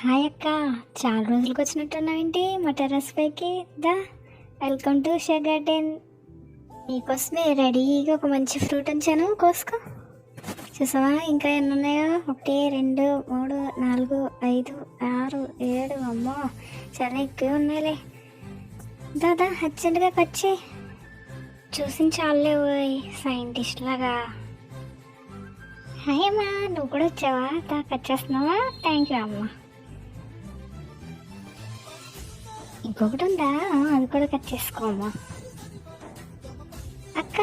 Hi అక్క, చాలా రోజులకు వచ్చినట్టున్నావేంటి మా టెర్రస్ పైకి? దా, వెల్కమ్ టు షా గార్డెన్. నీకోసమే రెడీగా ఒక మంచి ఫ్రూట్ ఉంచాను, కోసుకో. చూసావా ఇంకా ఎన్ని ఉన్నాయో? 1 2 3 4 5 6 7, అమ్మో చాలా ఎక్కువ ఉన్నాయిలే. దాదా అర్జెంటుగా కట్ చేయి. చూసి చాలే ఓయ్ సైంటిస్ట్ లాగా. హాయ్ అమ్మా, నువ్వు కూడా వచ్చావా? దా కట్ చేస్తున్నావా? థ్యాంక్ యూ అమ్మా. ఇంకొకటి ఉందా? అది కూడా కట్ చేసుకోమ్మా. అక్క,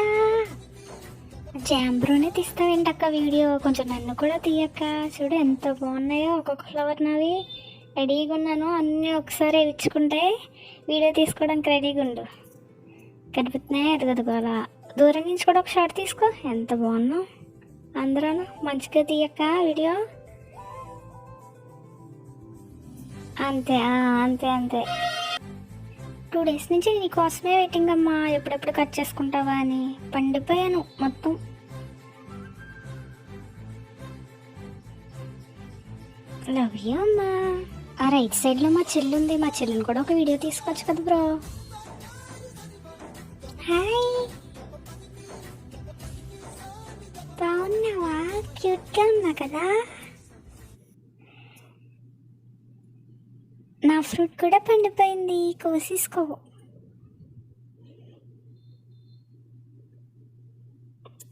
జాంబ్రోనే తీస్తావేంటి అక్క వీడియో? కొంచెం నన్ను కూడా తీయక్క. చూడు ఎంత బాగున్నాయో ఒక్కొక్క ఫ్లవర్. నావి రెడీగా ఉన్నాను, అన్నీ ఒకసారి ఇచ్చుకుంటే వీడియో తీసుకోవడానికి రెడీగా ఉండు. కనిపిస్తున్నాయి ఎదుగదుగో అలా. దూరం నుంచి కూడా ఒక షాట్ తీసుకో. ఎంత బాగున్నావు. అందరూ మంచిగా తీయక్క వీడియో. అంతే అంతే అంతే. 2 days నుంచి నీకోసమే వెయిటింగ్ అమ్మా, ఎప్పుడెప్పుడు కట్ చేసుకుంటావా అని. పండిపోయాను మొత్తం. లవ్ యూ అమ్మా. ఆ రైట్ సైడ్లో మా చెల్లి ఉంది, మా చెల్లిని కూడా ఒక వీడియో తీసుకోవచ్చు కదా బ్రో. హాయ్, బాగున్నావా? క్యూట్గా ఉన్నా కదా. నా ఫ్రూట్ కూడా పండిపోయింది, కోసేసుకో.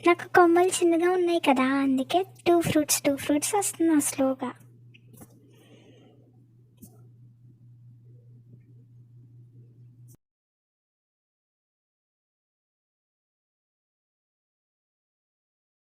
నాకు కొమ్మలు చిన్నగా ఉన్నాయి కదా, అందుకే 2 fruits వస్తున్నా స్లోగా.